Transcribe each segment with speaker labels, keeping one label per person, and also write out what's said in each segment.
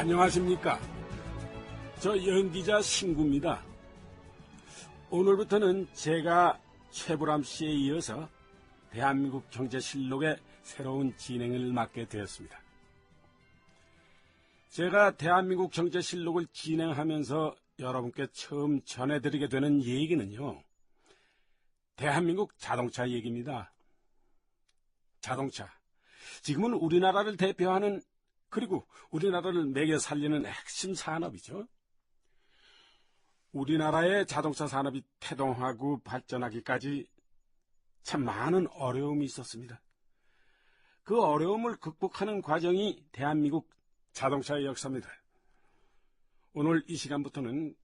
Speaker 1: 안녕하십니까. 저 연기자 신구입니다. 오늘부터는 제가 최불암 씨에 이어서 대한민국 경제실록의 새로운 진행을 맡게 되었습니다. 제가 대한민국 경제실록을 진행하면서 여러분께 처음 전해드리게 되는 얘기는요, 대한민국 자동차 얘기입니다. 자동차. 지금은 우리나라를 대표하는, 그리고 우리나라를 매겨 살리는 핵심 산업이죠. 우리나라의 자동차 산업이 태동하고 발전하기까지 참 많은 어려움이 있었습니다. 그 어려움을 극복하는 과정이 대한민국 자동차의 역사입니다. 오늘 이 시간부터는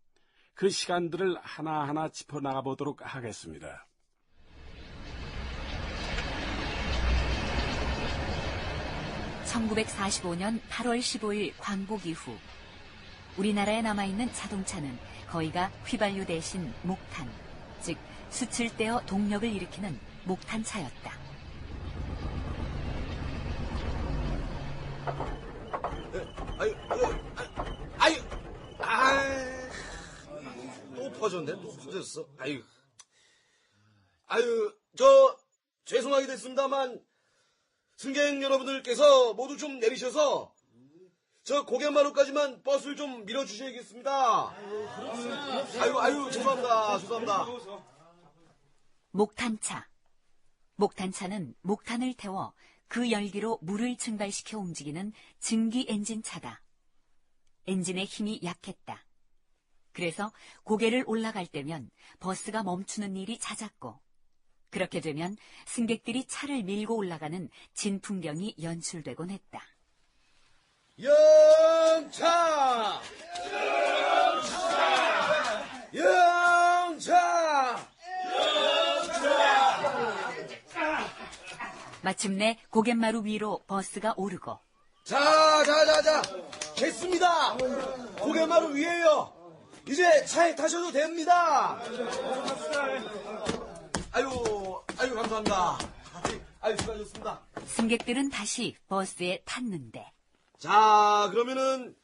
Speaker 1: 그 시간들을 하나하나 짚어나가 보도록 하겠습니다.
Speaker 2: (1945년 8월 15일) 광복 이후 우리나라에 남아있는 자동차는 거의가 휘발유 대신 목탄, 즉 숯을 떼어 동력을 일으키는 목탄차였다.
Speaker 3: 또 퍼졌네, 또 퍼졌어. 죄송하게 됐습니다만, 승객 여러분들께서 모두 좀 내리셔서, 저 고갯마루까지만 버스를 좀 밀어주셔야겠습니다. 죄송합니다.
Speaker 2: 목탄차. 목탄차는 목탄을 태워 그 열기로 물을 증발시켜 움직이는 증기 엔진차다. 엔진의 힘이 약했다. 그래서 고개를 올라갈 때면 버스가 멈추는 일이 잦았고, 그렇게 되면 승객들이 차를 밀고 올라가는 진풍경이 연출되곤 했다.
Speaker 3: 영차!
Speaker 2: 마침내 고갯마루 위로 버스가 오르고,
Speaker 3: 자, 됐습니다. 고갯마루 위에요. 이제 차에 타셔도 됩니다. 감사합니다. 수고하셨습니다.
Speaker 2: 승객들은 다시 버스에 탔는데,
Speaker 3: 자, 그러면은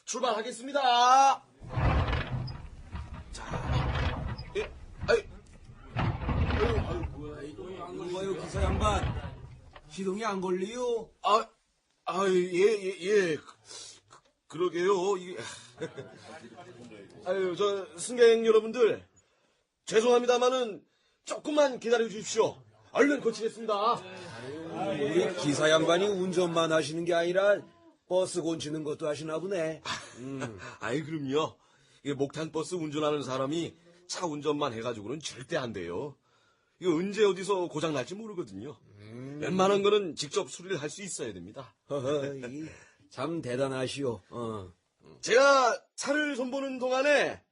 Speaker 3: 출발하겠습니다.
Speaker 4: 뭐요, 기사 양반? 시동이 안 걸리요?
Speaker 3: 예. 그러게요. 승객 여러분들, 죄송합니다만은 조금만 기다려 주십시오. 얼른 고치겠습니다.
Speaker 4: 우리 기사 양반이 운전만 하시는 게 아니라 버스 고치는 것도 하시나 보네.
Speaker 3: 그럼요. 목탄 버스 운전하는 사람이 차 운전만 해가지고는 절대 안 돼요. 이거 언제 어디서 고장 날지 모르거든요. 웬만한 거는 직접 수리를 할 수 있어야 됩니다.
Speaker 4: 참 대단하시오.
Speaker 3: 제가 차를 손보는 동안에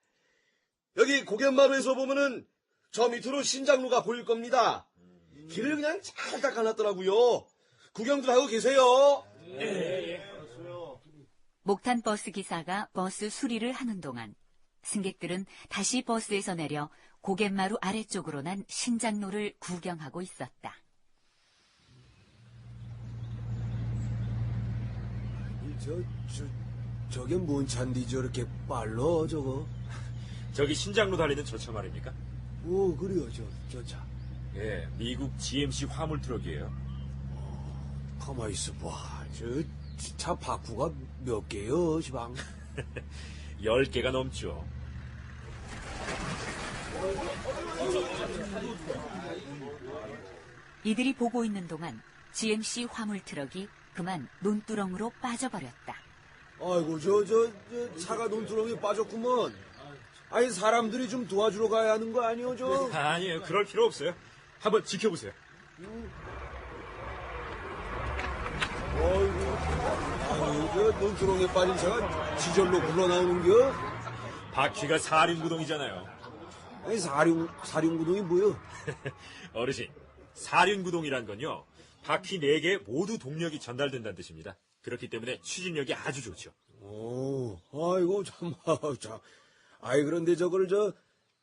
Speaker 3: 여기 고갯마루에서 보면은 저 밑으로 신장로가 보일 겁니다. 길을 그냥 잘 닦아놨더라고요. 구경들 하고 계세요.
Speaker 2: 목탄 버스 기사가 버스 수리를 하는 동안 승객들은 다시 버스에서 내려 고갯마루 아래쪽으로 난 신장로를 구경하고 있었다.
Speaker 4: 저게 뭔 차인데 저렇게 빨라, 저거?
Speaker 5: 저기 신장로 달리는 저 차 말입니까?
Speaker 4: 오, 그래요, 저 차.
Speaker 5: 예, 미국 GMC 화물 트럭이에요.
Speaker 4: 가만히 있어봐. 차 바쿠가 몇 개요, 시방?
Speaker 5: 10개가 넘죠.
Speaker 2: 이들이 보고 있는 동안 GMC 화물 트럭이 그만 논두렁으로 빠져버렸다.
Speaker 4: 아이고, 차가 논두렁에 빠졌구먼. 아니, 사람들이 좀 도와주러 가야 하는 거 아니오,
Speaker 5: 아니에요, 그럴 필요 없어요. 한번 지켜보세요.
Speaker 4: 아이고, 논두렁에 빠진 차가 지절로 굴러나오는겨?
Speaker 5: 바퀴가 사륜구동이잖아요.
Speaker 4: 아니, 사륜구동이 뭐여?
Speaker 5: 어르신, 사륜구동이란 건요, 바퀴 4개 모두 동력이 전달된다는 뜻입니다. 그렇기 때문에 추진력이 아주 좋죠.
Speaker 4: 오, 아이고, 참. 그런데 저걸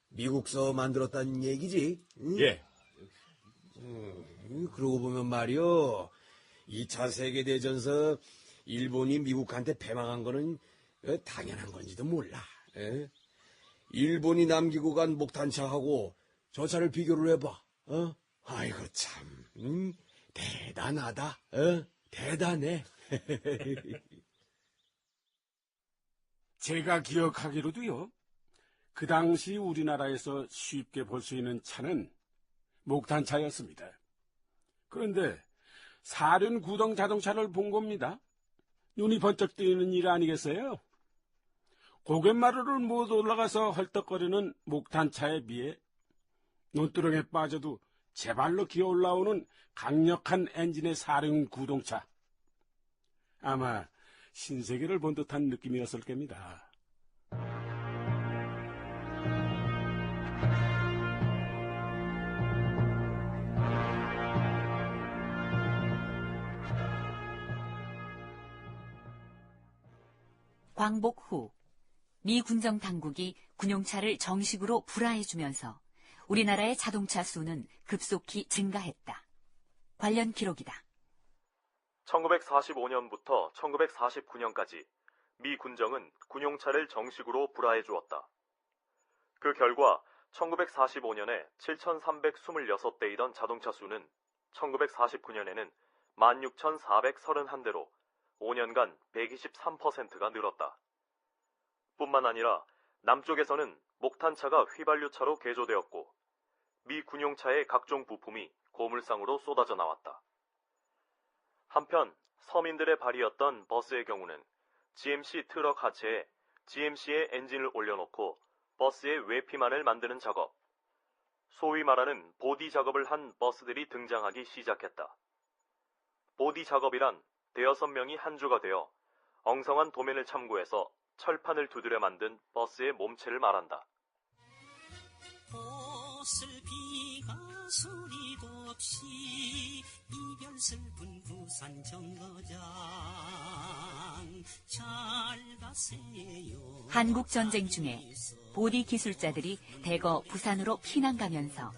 Speaker 4: 미국서 만들었다는 얘기지? 응?
Speaker 5: 예.
Speaker 4: 그러고 보면 말이요, 2차 세계대전서 일본이 미국한테 패망한 거는 당연한 건지도 몰라. 에? 일본이 남기고 간 목탄차하고 저 차를 비교를 해봐. 아이고 참 대단하다. 대단해.
Speaker 1: 제가 기억하기로도요, 그 당시 우리나라에서 쉽게 볼 수 있는 차는 목탄차였습니다. 그런데 사륜 구동 자동차를 본 겁니다. 눈이 번쩍 뜨이는 일 아니겠어요? 고갯마루를 못 올라가서 헐떡거리는 목탄차에 비해 논두렁에 빠져도 제발로 기어 올라오는 강력한 엔진의 사륜 구동차. 아마 신세계를 본 듯한 느낌이었을 겁니다.
Speaker 2: 광복 후 미 군정 당국이 군용차를 정식으로 불화해주면서 우리나라의 자동차 수는 급속히 증가했다. 관련 기록이다.
Speaker 6: 1945년부터 1949년까지 미 군정은 군용차를 정식으로 불화해 주었다. 그 결과 1945년에 7,326대이던 자동차 수는 1949년에는 16,431대로 5년간 123%가 늘었다. 뿐만 아니라 남쪽에서는 목탄차가 휘발유차로 개조되었고 미 군용차의 각종 부품이 고물상으로 쏟아져 나왔다. 한편 서민들의 발이었던 버스의 경우는 GMC 트럭 하체에 GMC의 엔진을 올려놓고 버스의 외피만을 만드는 작업, 소위 말하는 보디 작업을 한 버스들이 등장하기 시작했다. 보디 작업이란 대여섯 명이 한 주가 되어 엉성한 도면을 참고해서 철판을 두드려 만든 버스의 몸체를 말한다.
Speaker 7: 옷을 비가 소리도 없이 이별 슬픈 부산 정거장 잘 가세요.
Speaker 2: 한국 전쟁 중에 보디 기술자들이 대거 부산으로 피난 가면서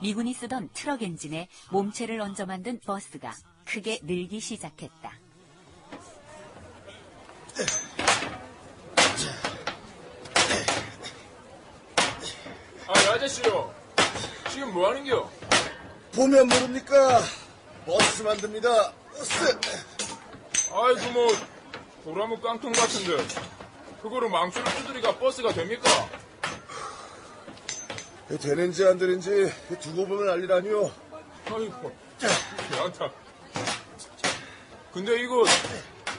Speaker 2: 미군이 쓰던 트럭 엔진에 몸체를 얹어 만든 버스가 크게 늘기 시작했다.
Speaker 8: 아저씨요. 지금 뭐 하는겨?
Speaker 3: 보면 모릅니까? 버스 만듭니다. 버스.
Speaker 8: 아이고 뭐 도라무 깡통 같은데 그거로 망치로 두드리가 버스가 됩니까?
Speaker 3: 되는지 안 되는지 두고 보면 알리라니요.
Speaker 8: 아이고 괜찮다. 근데 이거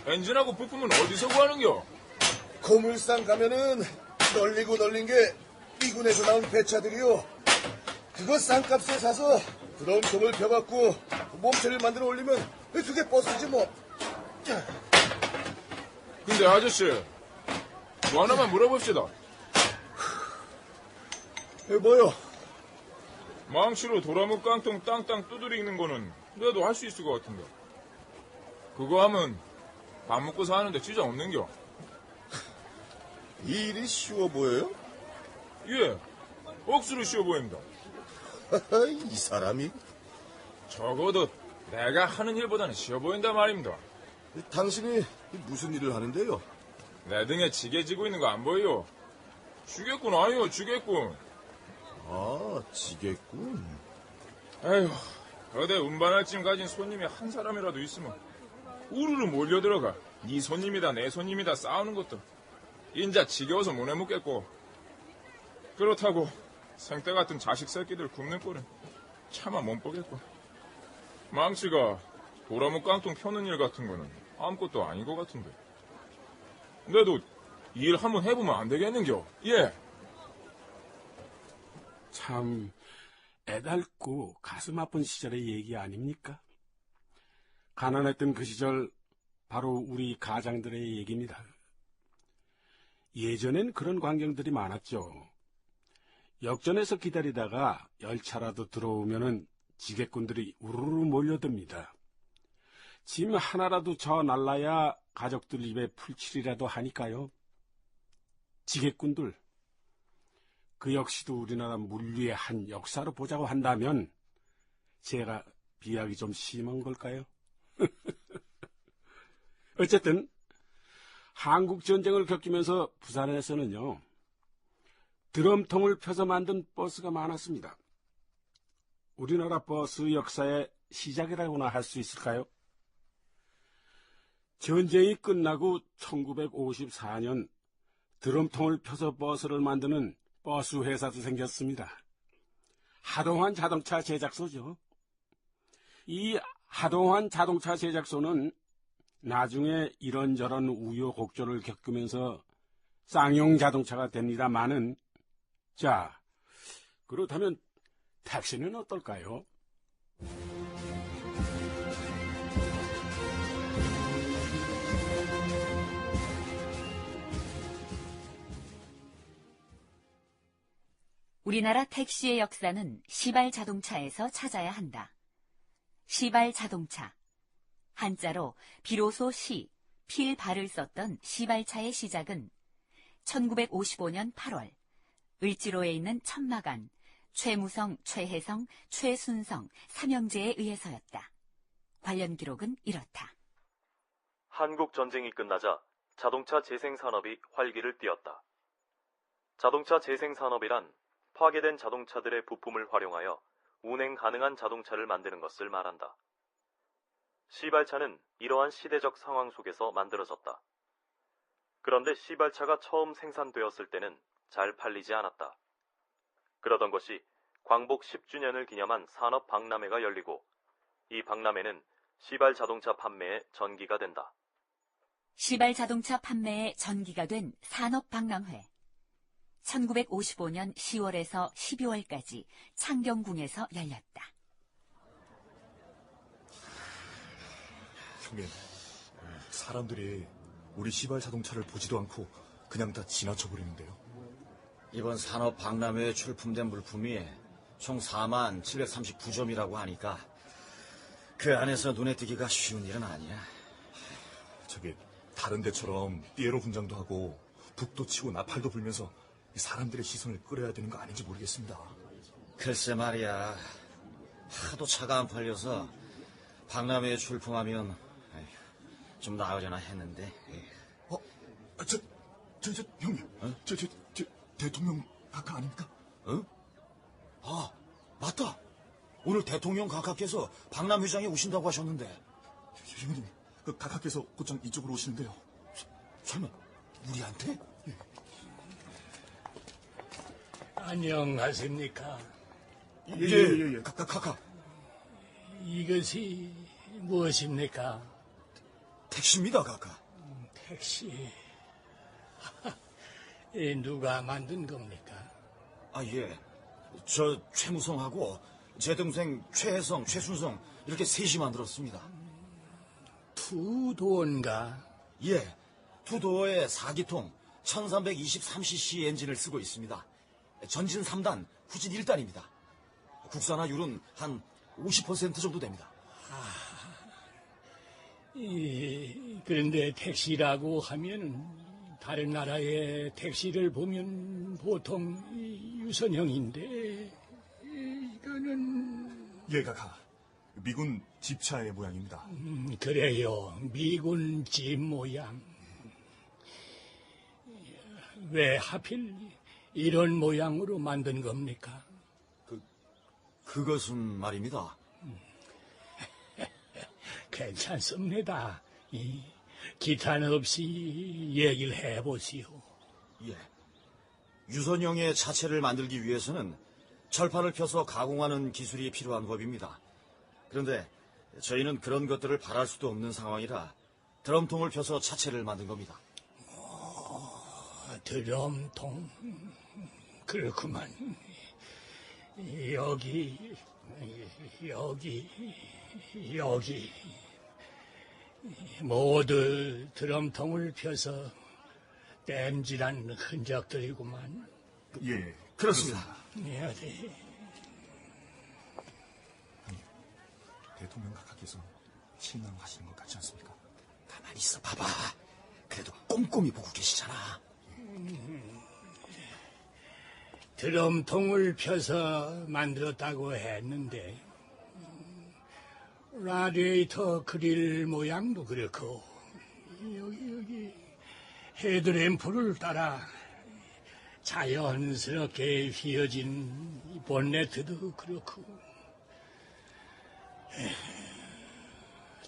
Speaker 8: 엔진하고 부품은 어디서 구하는겨?
Speaker 3: 고물상 가면은 널리고 널린 게 미군에서 나온 배차들이요. 그거 싼값에 사서 부러운 점을 펴갖고 몸체를 만들어 올리면 그게 버스지 뭐.
Speaker 8: 근데 아저씨 뭐 하나만 물어봅시다.
Speaker 3: 뭐요?
Speaker 8: 망치로 도라무 깡통 땅땅 두드리는 거는 내도 할 수 있을 것 같은데 그거 하면 밥 먹고 사는데 지장 없는겨?
Speaker 3: 이 일이 쉬워 보여요?
Speaker 8: 예, 억수로 쉬워 보입니다.
Speaker 3: 이 사람이?
Speaker 8: 적어도 내가 하는 일보다는 쉬워 보인다 말입니다.
Speaker 3: 당신이 무슨 일을 하는데요?
Speaker 8: 내 등에 지게 지고 있는 거 안 보여? 주겠군 아유 주겠군.
Speaker 3: 아, 지겠군.
Speaker 8: 에휴, 거대 운반할 짐 가진 손님이 한 사람이라도 있으면 우르르 몰려들어가 네 손님이다 내 손님이다 싸우는 것도 인자 지겨워서 못 해먹겠고 그렇다고 생떼 같은 자식 새끼들 굶는 꼴은 차마 못 보겠고 망치가 도라무 깡통 펴는 일 같은 거는 아무것도 아닌 것 같은데 내도 이 일 한번 해보면 안 되겠는겨? 예.
Speaker 1: 참 애달고 가슴 아픈 시절의 얘기 아닙니까? 가난했던 그 시절 바로 우리 가장들의 얘기입니다. 예전엔 그런 광경들이 많았죠. 역전에서 기다리다가 열차라도 들어오면은 지게꾼들이 우르르 몰려듭니다. 짐 하나라도 저 날라야 가족들 입에 풀칠이라도 하니까요. 지게꾼들, 그 역시도 우리나라 물류의 한 역사로 보자고 한다면 제가 비하기 좀 심한 걸까요? 어쨌든 한국 전쟁을 겪으면서 부산에서는요, 드럼통을 펴서 만든 버스가 많았습니다. 우리나라 버스 역사의 시작이라고나 할 수 있을까요? 전쟁이 끝나고 1954년 드럼통을 펴서 버스를 만드는 버스 회사도 생겼습니다. 하동환 자동차 제작소죠. 이 하동환 자동차 제작소는 나중에 이런저런 우여곡절을 겪으면서 쌍용 자동차가 됩니다마는, 자, 그렇다면 택시는 어떨까요?
Speaker 2: 우리나라 택시의 역사는 시발 자동차에서 찾아야 한다. 시발 자동차. 한자로 비로소 시, 필발을 썼던 시발차의 시작은 1955년 8월 을지로에 있는 천마간, 최무성, 최혜성, 최순성, 삼형제에 의해서였다. 관련 기록은 이렇다.
Speaker 6: 한국 전쟁이 끝나자 자동차 재생 산업이 활기를 띠었다. 자동차 재생 산업이란 파괴된 자동차들의 부품을 활용하여 운행 가능한 자동차를 만드는 것을 말한다. 시발차는 이러한 시대적 상황 속에서 만들어졌다. 그런데 시발차가 처음 생산되었을 때는 잘 팔리지 않았다. 그러던 것이 광복 10주년을 기념한 산업 박람회가 열리고, 이 박람회는 시발 자동차 판매의 전기가 된다.
Speaker 2: 시발 자동차 판매의 전기가 된 산업 박람회. 1955년 10월에서 12월까지 창경궁에서 열렸다.
Speaker 9: 형님, 사람들이 우리 시발 자동차를 보지도 않고 그냥 다 지나쳐버리는데요.
Speaker 10: 이번 산업 박람회에 출품된 물품이 총 4739점이라고 하니까 그 안에서 눈에 띄기가 쉬운 일은 아니야.
Speaker 9: 저기 다른 데처럼 삐에로 분장도 하고 북도 치고 나팔도 불면서 사람들의 시선을 끌어야 되는 거 아닌지 모르겠습니다.
Speaker 10: 글쎄 말이야. 하도 차가 안 팔려서 박람회에 출품하면 좀 나으려나 했는데.
Speaker 9: 형님.
Speaker 10: 어?
Speaker 9: 저 대통령 각하 아닙니까?
Speaker 10: 아, 맞다. 오늘 대통령 각하께서 박람회장에 오신다고 하셨는데.
Speaker 9: 형님, 그 각하께서 곧장 이쪽으로 오시는데요.
Speaker 10: 설마 우리한테?
Speaker 11: 안녕하십니까.
Speaker 9: 예. 각하.
Speaker 11: 이것이 무엇입니까?
Speaker 10: 택시입니다, 각하.
Speaker 11: 택시. 누가 만든 겁니까?
Speaker 10: 아, 예. 저 최무성하고 제 동생 최혜성, 최순성 이렇게 셋이 만들었습니다.
Speaker 11: 투도인가?
Speaker 10: 예. 투도어의 4기통 1323cc 엔진을 쓰고 있습니다. 전진 3단, 후진 1단입니다. 국산화율은 한 50% 정도 됩니다.
Speaker 11: 그런데 택시라고 하면 다른 나라의 택시를 보면 보통 유선형인데 이거는...
Speaker 9: 예, 각하. 미군 집차의 모양입니다.
Speaker 11: 그래요. 미군 집 모양. 왜 하필 이런 모양으로 만든 겁니까?
Speaker 10: 그것은 말입니다.
Speaker 11: 괜찮습니다. 기탄 없이 얘기를 해보시오.
Speaker 10: 예. 유선형의 차체를 만들기 위해서는 철판을 펴서 가공하는 기술이 필요한 법입니다. 그런데 저희는 그런 것들을 바랄 수도 없는 상황이라 드럼통을 펴서 차체를 만든 겁니다.
Speaker 11: 드럼통. 그렇구만. 여기. 모두 드럼통을 펴서 땜질한 흔적들이구만.
Speaker 9: 예,
Speaker 10: 그렇습니다.
Speaker 9: 대통령 각하께서 실망하시는 것 같지 않습니까?
Speaker 10: 가만히 있어 봐봐. 그래도 꼼꼼히 보고 계시잖아.
Speaker 11: 드럼통을 펴서 만들었다고 했는데 라디에이터 그릴 모양도 그렇고 여기 헤드램프를 따라 자연스럽게 휘어진 이 본네트도 그렇고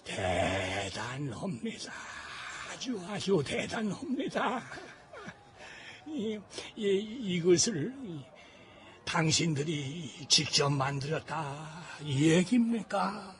Speaker 11: 대단합니다. 아주 대단합니다. 이것을 당신들이 직접 만들었다 이 얘기입니까?